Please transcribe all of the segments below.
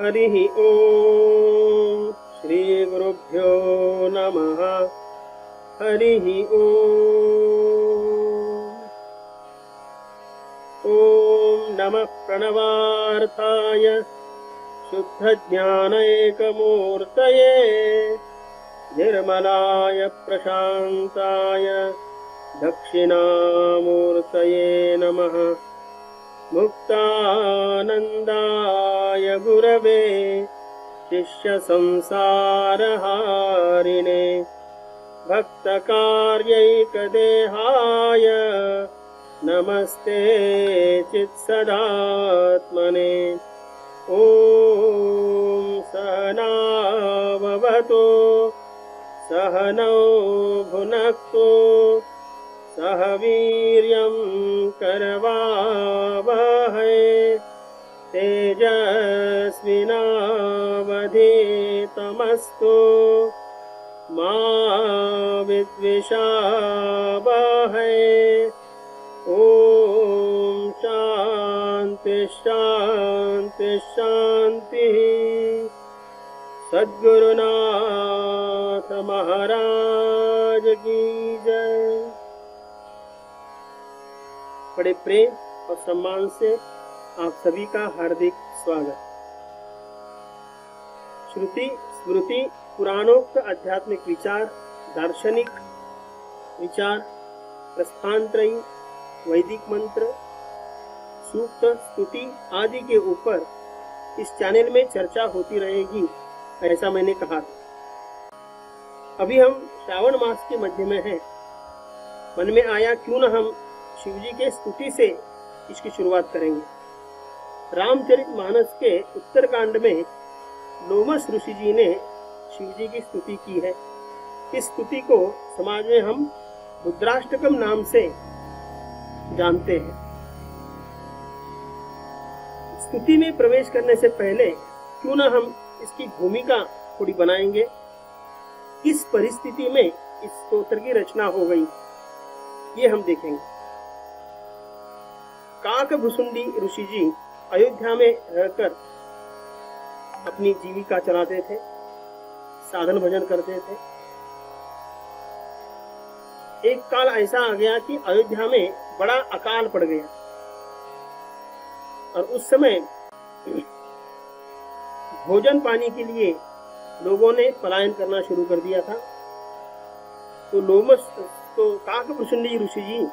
हरिः ओम श्री गुरुभ्यो नमः। हरिः ओम नमः प्रणवार्थाय शुद्धज्ञानैकमूर्तये निर्मलाय प्रशान्ताय दक्षिणामूर्तये नमः। मुक्तानन्दाय गुरवे शिष्यसंसारहारिणे भक्तकार्यैकदेहाय नमस्ते चित्सदात्मने। ॐ सहनाववतु सहनौ भुनक्तु सह वीर्यं करवावहै तेजस्विनावधीतमस्तु मा विद्विषावहै। ॐ शान्ति शान्ति शान्तिः। सद्गुरुनाथ महाराज की जय। बड़े प्रेम और सम्मान से आप सभी का हार्दिक स्वागत। श्रुति स्मृति पुराणोक्त आध्यात्मिक विचार, दार्शनिक विचार, प्रस्थानत्रयी, वैदिक मंत्र, सूक्त, स्तुति आदि के ऊपर इस चैनल में चर्चा होती रहेगी, ऐसा मैंने कहा था। अभी हम श्रावण मास के मध्य में हैं। मन में आया क्यों न हम शिव जी के स्तुति से इसकी शुरुआत करेंगे। रामचरितमानस के उत्तरकांड में लोमस ऋषि जी ने शिव जी की स्तुति की है। इस स्तुति को समाज में हम रुद्राष्टकम नाम से जानते हैं। स्तुति में प्रवेश करने से पहले क्यों न हम इसकी भूमिका थोड़ी बनाएंगे। किस परिस्थिति में इस स्तोत्र की रचना हो गई, ये हम देखेंगे। काकभुसुंडी ऋषि जी अयोध्या में रहकर अपनी जीविका चलाते थे, साधन भजन करते थे। एक काल ऐसा आ गया कि अयोध्या में बड़ा अकाल पड़ गया और उस समय भोजन पानी के लिए लोगों ने पलायन करना शुरू कर दिया था। तो काकभुसुंडी ऋषि जी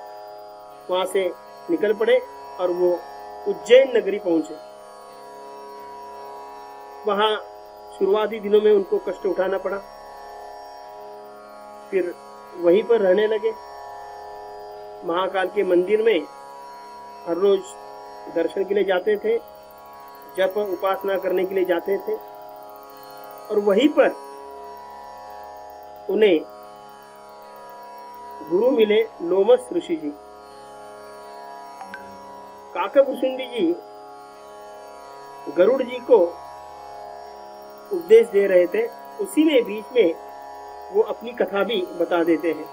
वहां से निकल पड़े और वो उज्जैन नगरी पहुंचे। वहां शुरुआती दिनों में उनको कष्ट उठाना पड़ा, फिर वहीं पर रहने लगे। महाकाल के मंदिर में हर रोज दर्शन के लिए जाते थे, जप उपासना करने के लिए जाते थे और वहीं पर उन्हें गुरु मिले लोमस ऋषि जी। काकभुसुंडी जी गरुड़ जी को उपदेश दे रहे थे, उसी में बीच में वो अपनी कथा भी बता देते हैं।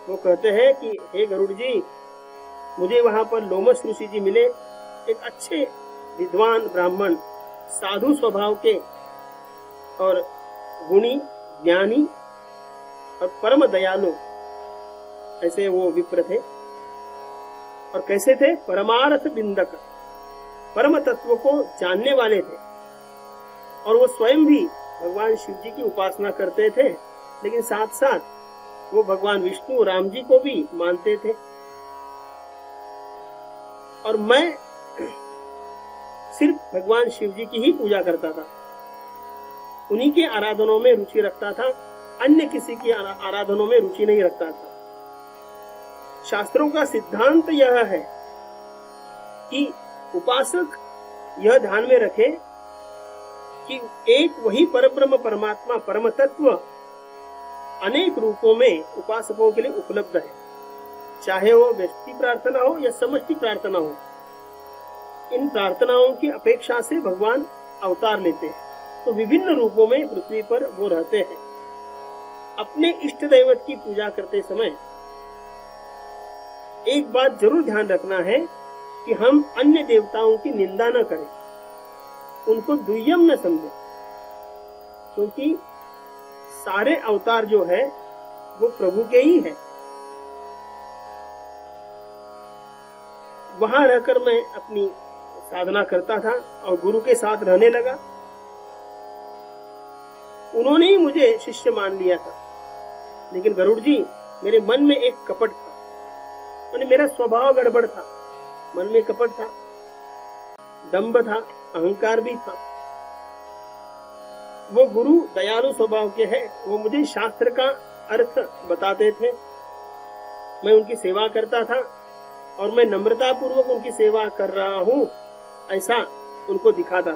वो कहते हैं कि हे गरुड़ जी, मुझे वहां पर लोमस ऋषि जी मिले, एक अच्छे विद्वान ब्राह्मण, साधु स्वभाव के और गुणी, ज्ञानी और परम दयालु, ऐसे वो विप्र थे। और कैसे थे? परमार्थ बिंदक, परम तत्व को जानने वाले थे। और वो स्वयं भी भगवान शिव जी की उपासना करते थे, लेकिन साथ साथ वो भगवान विष्णु, राम जी को भी मानते थे। और मैं सिर्फ भगवान शिव जी की ही पूजा करता था, उन्हीं के आराधनों में रुचि रखता था, अन्य किसी की आराधनों में रुचि नहीं रखता था। शास्त्रों का सिद्धांत यह है कि उपासक यह ध्यान में रखे कि एक वही परब्रह्म परमात्मा, परम तत्व अनेक रूपों में उपासकों के लिए उपलब्ध है। चाहे वो व्यक्ति प्रार्थना हो या समष्टि प्रार्थना हो, इन प्रार्थनाओं की अपेक्षा से भगवान अवतार लेते हैं, तो विभिन्न रूपों में पृथ्वी पर वो रहते हैं। अपने इष्ट दैवत की पूजा करते समय एक बात जरूर ध्यान रखना है कि हम अन्य देवताओं की निंदा न करें। उनको दुय्यम न समझे, क्योंकि सारे अवतार जो है वो प्रभु के ही है। वहां रहकर मैं अपनी साधना करता था और गुरु के साथ रहने लगा। उन्होंने ही मुझे शिष्य मान लिया था, लेकिन गरुड़ जी मेरे मन में एक कपट था, माने मेरा स्वभाव गड़बड़ था, मन में कपट था, दंभ था, अहंकार भी था। वो गुरु दयालु स्वभाव के हैं, वो मुझे शास्त्र का अर्थ बताते थे, मैं उनकी सेवा करता था और मैं नम्रता पूर्वक उनकी सेवा कर रहा हूं ऐसा उनको दिखाता।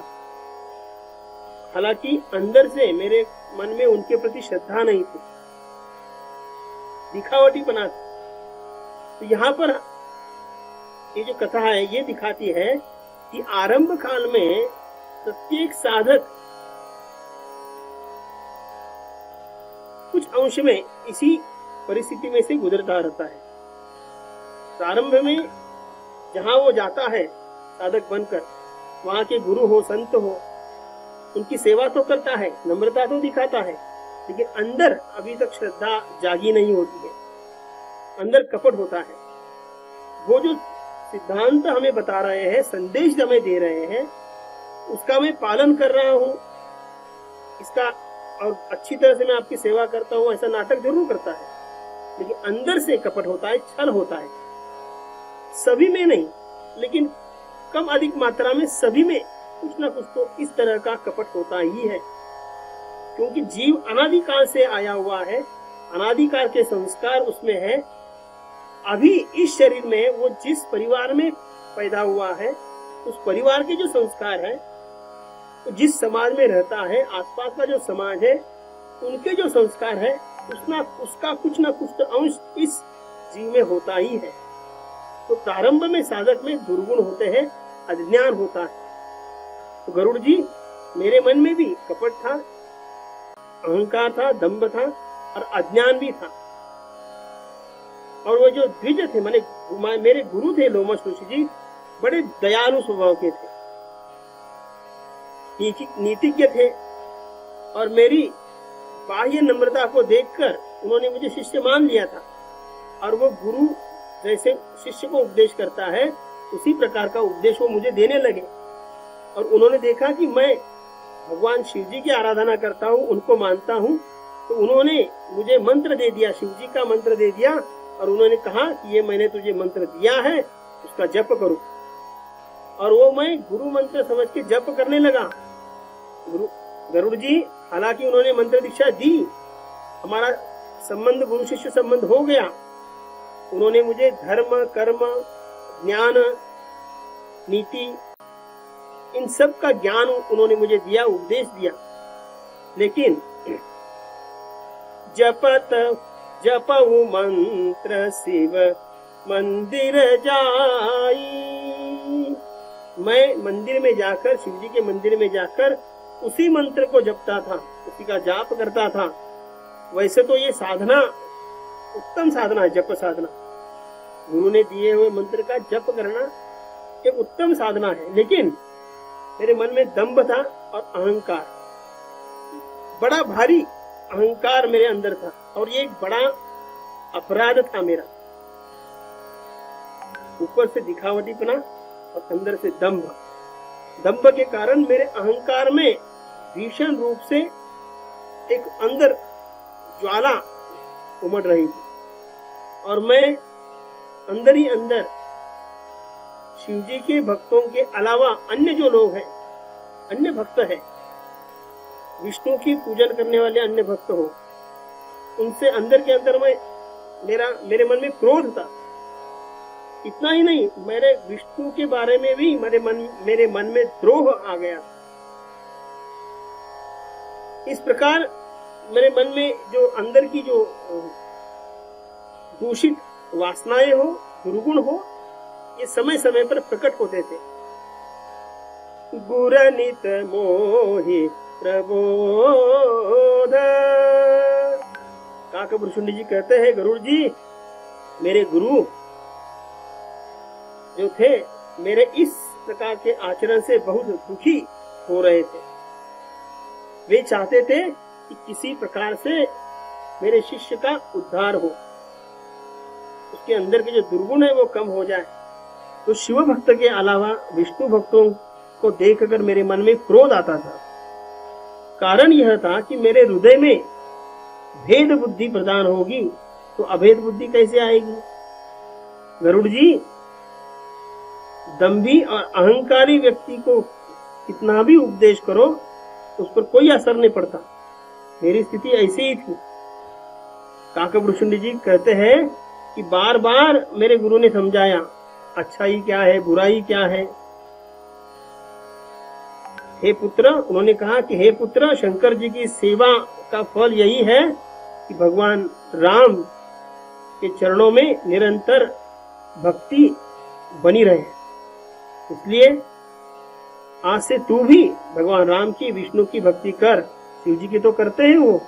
हालांकि अंदर से मेरे मन में उनके प्रति श्रद्धा नहीं थी, दिखावटीपना था। तो यहाँ पर ये जो कथा है ये दिखाती है कि आरंभ काल में प्रत्येक साधक कुछ अंश में इसी परिस्थिति में से गुजरता रहता है। प्रारंभ में जहां वो जाता है साधक बनकर, वहां के गुरु हो, संत हो, उनकी सेवा तो करता है, नम्रता तो दिखाता है, लेकिन अंदर अभी तक श्रद्धा जागी नहीं होती है, अंदर कपट होता है। वो जो सिद्धांत हमें बता रहे हैं, संदेश हमें दे रहे हैं, उसका मैं पालन कर रहा हूं, इसका और अच्छी तरह से मैं आपकी सेवा करता हूं, ऐसा नाटक जरूर करता है, लेकिन अंदर से कपट होता है, छल होता है। सभी में नहीं, लेकिन कम अधिक मात्रा में सभी में कुछ ना कुछ तो इस तरह का कपट होता ही है, क्योंकि जीव अनादिकाल से आया हुआ है, अनादिकाल के संस्कार उसमें है। अभी इस शरीर में वो जिस परिवार में पैदा हुआ है, उस परिवार के जो संस्कार है, जिस समाज में रहता है, आसपास का जो समाज है, उनके जो संस्कार है, उसका कुछ ना कुछ तो अंश इस जीव में होता ही है। तो प्रारंभ में साधक में दुर्गुण होते हैं, अज्ञान होता है। तो गरुड़ जी मेरे मन में भी कपट था, अहंकार था, दंभ था और अज्ञान भी था। और वो जो द्विज थे, माने मेरे गुरु थे लोमश ऋषि जी, बड़े दयालु स्वभाव के थे, नीतिज्ञ थे, और मेरी बाह्य नम्रता को देखकर उन्होंने मुझे शिष्य मान लिया था। और वो गुरु जैसे शिष्य को उपदेश करता है, उसी प्रकार का उपदेश वो मुझे देने लगे। और उन्होंने देखा कि मैं भगवान शिव जी की आराधना करता हूँ, उनको मानता हूँ, तो उन्होंने मुझे मंत्र दे दिया, शिव जी का मंत्र दे दिया, और उन्होंने कहा कि ये मैंने तुझे मंत्र दिया है, उसका जप करो। और वो मैं गुरु मंत्र समझ के जप करने लगा। गरुड़ जी हालांकि उन्होंने मंत्र दीक्षा दी, हमारा संबंध गुरु शिष्य संबंध हो गया, उन्होंने मुझे धर्म, कर्म, ज्ञान, नीति, इन सब का ज्ञान उन्होंने मुझे दिया, उपदेश दिया। लेकिन जपऊ मंत्र शिव मंदिर जाई, मैं मंदिर में जाकर, शिव जी के मंदिर में जाकर उसी मंत्र को जपता था, उसी का जाप करता था। वैसे तो ये साधना उत्तम साधना है, जप साधना, गुरु ने दिए हुए मंत्र का जप करना एक उत्तम साधना है, लेकिन मेरे मन में दंभ था और अहंकार, बड़ा भारी अहंकार मेरे अंदर था, और ये एक बड़ा अपराध था मेरा। ऊपर से दिखावटीपना और अंदर से दंभ के कारण मेरे अहंकार में भीषण रूप से एक अंदर ज्वाला उमड़ रही थी, और मैं अंदर ही अंदर शिव जी के भक्तों के अलावा अन्य जो लोग हैं, अन्य भक्त हैं, विष्णु की पूजन करने वाले अन्य भक्त हो, उनसे अंदर के अंदर मेरे मन में क्रोध था। इतना ही नहीं, मेरे विष्णु के बारे में भी मेरे मन में द्रोह आ गया। इस प्रकार मेरे मन में जो अंदर की जो दूषित वासनाएं हो, दुर्गुण हो, ये समय समय पर प्रकट होते थे। गुरनित मोहि प्रबोध, काकभूषुंडी जी कहते हैं, गरुड़ जी मेरे गुरु जो थे, मेरे इस प्रकार के आचरण से बहुत दुखी हो रहे थे। वे चाहते थे कि किसी प्रकार से मेरे शिष्य का उद्धार हो, उसके अंदर के जो दुर्गुण है वो कम हो जाए। तो शिव भक्त के अलावा विष्णु भक्तों को देखकर मेरे मन में क्रोध आता था। कारण यह था कि मेरे हृदय में भेद बुद्धि प्रदान होगी, तो अभेद बुद्धि कैसे आएगी? गरुड़ जी, दंभी और अहंकारी व्यक्ति को कितना भी उपदेश करो उस पर कोई असर नहीं पड़ता। मेरी स्थिति ऐसी ही थी। काकभूषुंडी जी कहते हैं कि बार बार मेरे गुरु ने समझाया अच्छाई क्या है, बुराई क्या है। हे पुत्र, उन्होंने कहा कि हे पुत्र, शंकर जी की सेवा का फल यही है कि भगवान राम के चरणों में निरंतर भक्ति बनी रहे। इसलिए आज से तू भी भगवान राम की, विष्णु की भक्ति कर। शिव जी की तो करते हैं वो।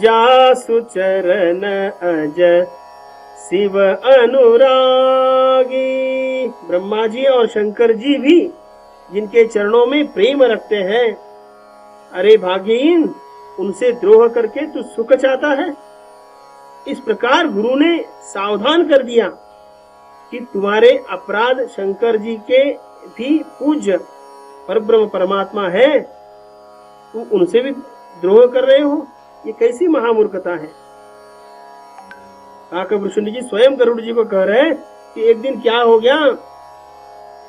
जासु चरण अज शिव अनुरागी। ब्रह्मा जी और शंकर जी भी जिनके चरणों में प्रेम रखते हैं, अरे भागीन, उनसे द्रोह करके तू सुख चाहता है। इस प्रकार गुरु ने सावधान कर दिया कि तुम्हारे अपराध शंकर जी के भी पूज्य परब्रह्म परमात्मा है, तुम उनसे भी द्रोह कर रहे हो। ये कैसी महामूर्खता है। काकभूषुंडी जी स्वयं गरुड़ जी को कह रहे हैं कि एक दिन क्या हो गया,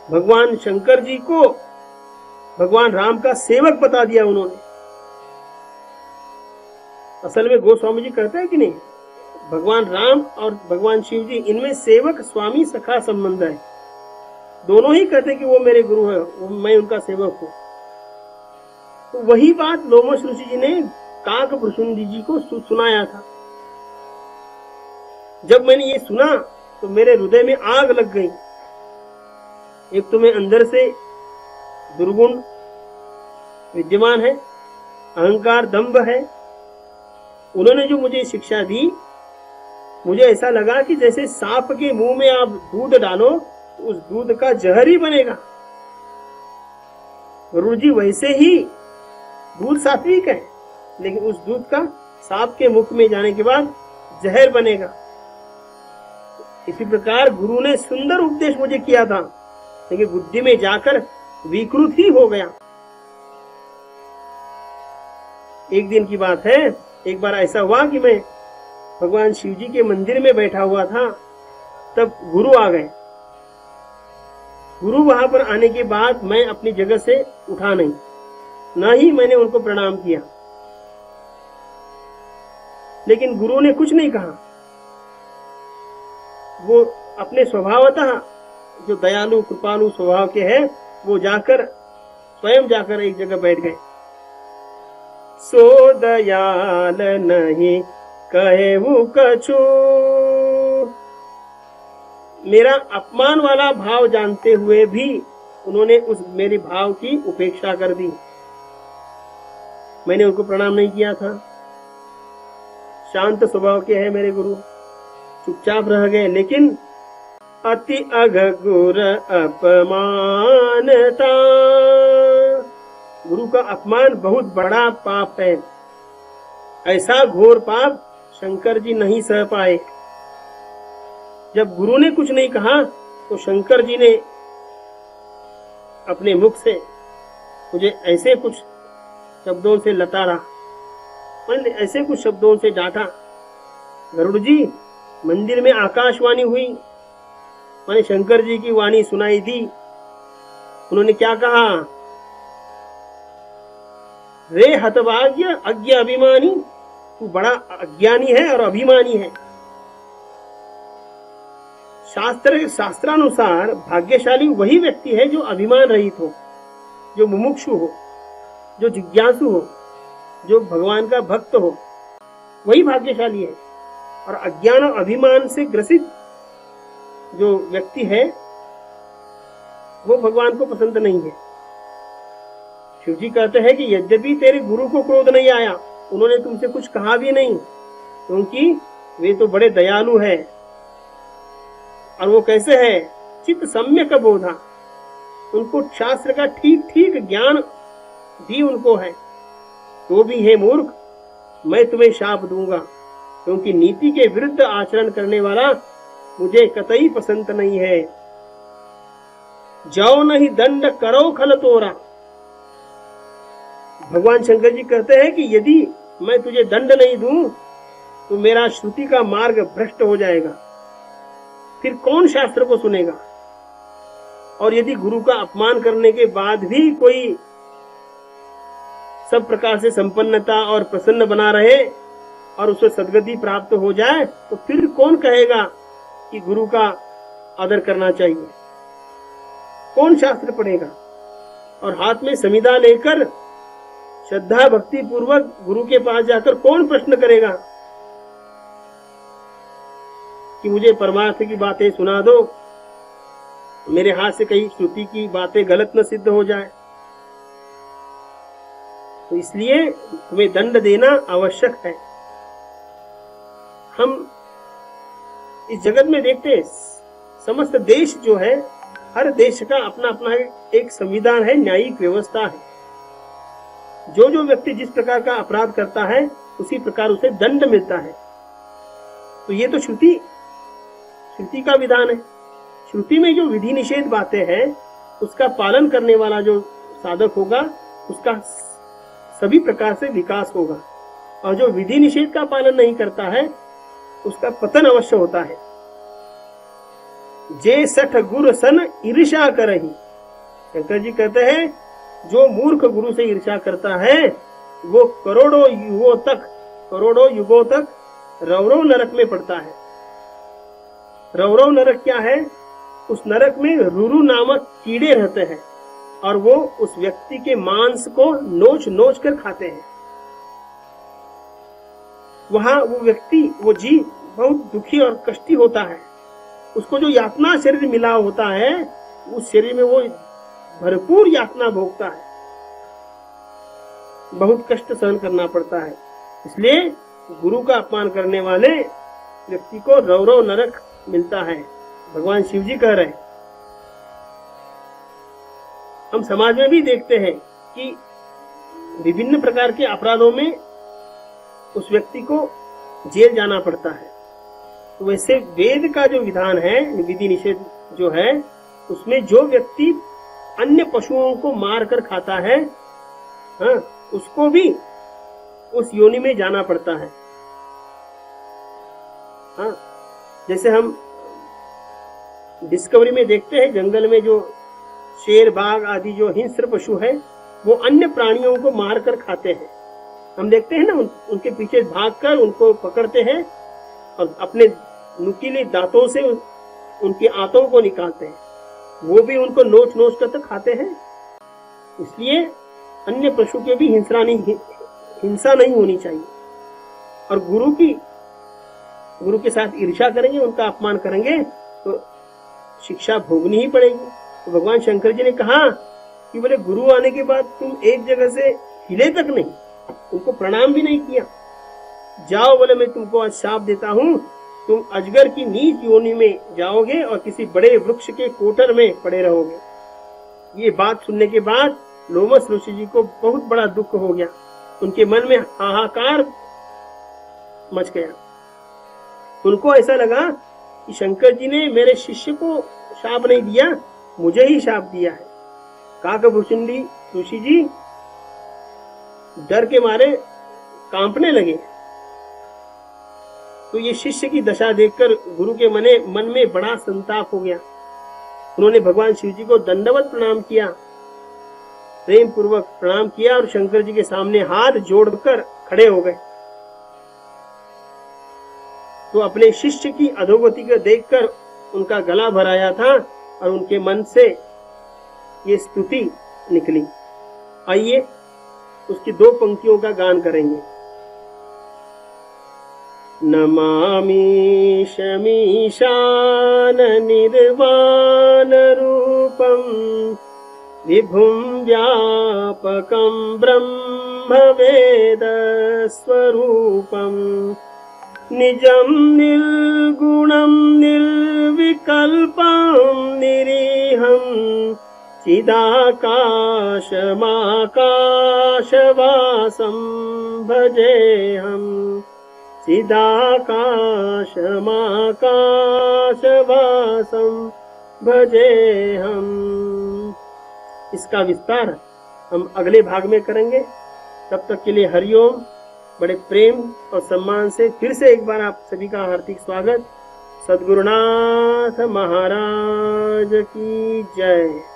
भगवान शंकर जी को भगवान राम का सेवक बता दिया उन्होंने। असल में गोस्वामी जी कहते हैं कि नहीं, भगवान राम और भगवान शिव जी, इनमें सेवक स्वामी सखा संबंध है। दोनों ही कहते हैं कि वो मेरे गुरु है, मैं उनका सेवक हूं। तो वही बात लोमश ऋषि जी ने काकभूषुंडी जी को सुनाया था। जब मैंने ये सुना तो मेरे हृदय में आग लग गई। एक तो मैं अंदर से दुर्गुण विद्यमान है, अहंकार दंभ है। उन्होंने जो मुझे शिक्षा दी, मुझे ऐसा लगा कि जैसे सांप के मुंह में आप दूध डालो तो उस दूध का जहर ही बनेगा। गरुड़ जी, वैसे ही दूध सात्विक है, लेकिन उस दूध का सांप के मुख में जाने के बाद जहर बनेगा। इसी प्रकार गुरु ने सुंदर उपदेश मुझे किया था, लेकिन बुद्धि में जाकर विकृत ही हो गया। एक दिन की बात है, एक बार ऐसा हुआ कि मैं भगवान शिव जी के मंदिर में बैठा हुआ था, तब गुरु आ गए। गुरु वहां पर आने के बाद मैं अपनी जगह से उठा नहीं, न ही मैंने उनको प्रणाम किया। लेकिन गुरु ने कुछ नहीं कहा। वो अपने स्वभावतः जो दयालु कृपालु स्वभाव के हैं, वो स्वयं जाकर एक जगह बैठ गए। सो दयाल नहीं कहे वो कछु। मेरा अपमान वाला भाव जानते हुए भी उन्होंने उस मेरे भाव की उपेक्षा कर दी। मैंने उनको प्रणाम नहीं किया था। शांत स्वभाव के हैं मेरे गुरु, चुपचाप रह गए। लेकिन अति अघोर अपमानता, गुरु का अपमान बहुत बड़ा पाप है। ऐसा घोर पाप शंकर जी नहीं सह पाए। जब गुरु ने कुछ नहीं कहा तो शंकर जी ने अपने मुख से मुझे ऐसे कुछ शब्दों से लताड़ा, ऐसे कुछ शब्दों से डांटा। गरुड़ जी, मंदिर में आकाशवाणी हुई, मैंने शंकर जी की वाणी सुनाई दी। उन्होंने क्या कहा, रे हतभाग्य अज्ञ अभिमानी, तू बड़ा अज्ञानी है और अभिमानी है। शास्त्रानुसार भाग्यशाली वही व्यक्ति है जो अभिमान रहित हो, जो मुमुक्षु हो, जो जिज्ञासु हो, जो भगवान का भक्त हो, वही भाग्यशाली है। और अज्ञान और अभिमान से ग्रसित जो व्यक्ति है वो भगवान को पसंद नहीं है। शिव जी कहते हैं कि यद्यपि तेरे गुरु को क्रोध नहीं आया, उन्होंने तुमसे कुछ कहा भी नहीं, क्योंकि वे तो बड़े दयालु है। और वो कैसे है, चित्त सम्यक बोधा, उनको शास्त्र का ठीक ठीक ज्ञान भी उनको है, तो भी हे मूर्ख, मैं तुम्हें शाप दूंगा, क्योंकि नीति के विरुद्ध आचरण करने वाला मुझे कतई पसंद नहीं है। जाओ नहीं दंड करो खल तोरा। भगवान शंकर जी कहते हैं कि यदि मैं तुझे दंड नहीं दूं तो मेरा श्रुति का मार्ग भ्रष्ट हो जाएगा, फिर कौन शास्त्र को सुनेगा। और यदि गुरु का अपमान करने के बाद भी कोई सब प्रकार से संपन्नता और प्रसन्न बना रहे और उसे सद्गति प्राप्त हो जाए, तो फिर कौन कहेगा कि गुरु का आदर करना चाहिए। कौन शास्त्र पढ़ेगा। और हाथ में संविदा लेकर श्रद्धा भक्ति पूर्वक गुरु के पास जाकर कौन प्रश्न करेगा कि मुझे परमार्थ की बातें सुना दो, मेरे हाथ से कहीं श्रुति की बातें गलत न सिद्ध हो जाए। तो इसलिए तुम्हें दंड देना आवश्यक है। हम इस जगत में देखते समस्त देश जो है, हर देश का अपना अपना एक संविधान है, न्यायिक व्यवस्था है। जो जो व्यक्ति जिस प्रकार का अपराध करता है उसी प्रकार उसे दंड मिलता है। तो ये तो श्रुति का विधान है। श्रुति में जो विधि निषेध बातें हैं उसका पालन करने वाला जो साधक होगा उसका सभी प्रकार से विकास होगा, और जो विधि निषेध का पालन नहीं करता है उसका पतन अवश्य होता है। जे सठ गुर सन ईर्षा करही। शंकर जी कहते हैं जो मूर्ख गुरु से ईर्षा करता है वो करोड़ों युगों तक रौरव नरक में पड़ता है। रौरव नरक क्या है? उस नरक में रुरु नामक कीड़े रहते हैं और वो उस व्यक्ति के मांस को नोच नोच कर खाते हैं। वहां वो व्यक्ति, वो जीव बहुत दुखी और कष्टी होता है। उसको जो यातना शरीर मिला होता है उस शरीर में वो भरपूर यातना भोगता है, बहुत कष्ट सहन करना पड़ता है। इसलिए गुरु का अपमान करने वाले व्यक्ति को रौरव नरक मिलता है, भगवान शिव जी कह रहे हैं। हम समाज में भी देखते हैं कि विभिन्न प्रकार के अपराधों में उस व्यक्ति को जेल जाना पड़ता है। तो वैसे वेद का जो विधान है, विधि निषेध जो है, उसमें जो व्यक्ति अन्य पशुओं को मार कर खाता है, हाँ, उसको भी उस योनि में जाना पड़ता है। हाँ, जैसे हम डिस्कवरी में देखते हैं जंगल में जो शेर, बाघ आदि जो हिंस्र पशु है वो अन्य प्राणियों को मार कर खाते हैं। हम देखते हैं ना, उनके पीछे भागकर उनको पकड़ते हैं और अपने नुकीले दांतों से उनके आंतों को निकालते हैं। वो भी उनको नोच नोच कर तो खाते हैं। इसलिए अन्य पशु के भी हिंसा नहीं होनी चाहिए। और गुरु के साथ ईर्ष्या करेंगे, उनका अपमान करेंगे तो शिक्षा भोगनी ही पड़ेगी। तो भगवान शंकर जी ने कहा कि बोले गुरु आने के बाद तुम एक जगह से हिले तक नहीं, उनको प्रणाम भी नहीं किया। जाओ, बोले मैं तुमको आज शाप देता हूँ, तुम अजगर की नीच योनि में जाओगे और किसी बड़े वृक्ष के कोटर में पड़े रहोगे। ये बात सुनने के बाद लोमस ऋषि जी को बहुत बड़ा दुख हो गया। उनके मन में हाहाकार मच गया। उनको ऐसा लगा कि शंकर जी ने मेरे शिष्य को शाप नहीं दिया, मुझे ही शाप दिया है। काकभूषुंडी ऋषि जी डर के मारे कांपने लगे। तो ये शिष्य की दशा देखकर गुरु के मन में बड़ा संताप हो गया। उन्होंने भगवान शिव जी को दंडवत प्रणाम किया, प्रेम पूर्वक प्रणाम किया और शंकर जी के सामने हाथ जोड़कर खड़े हो गए। तो अपने शिष्य की अधोगति को देखकर उनका गला भराया था और उनके मन से ये स्तुति निकली। आइए उसकी दो पंक्तियों का गान करेंगे। नमामि शमीशान निर्वाण रूपम विभुं व्यापकं ब्रह्म वेद स्वरूपम निजं निर्गुणं निर्विकल्पं निरीहं चिदाकाशमाकाशवासं भजेऽहं चिदाकाशमाकाशवासं भजेऽहं। इसका विस्तार हम अगले भाग में करेंगे। तब तक के लिए हरिओम। बड़े प्रेम और सम्मान से फिर से एक बार आप सभी का हार्दिक स्वागत। सद्गुरुनाथ महाराज की जय।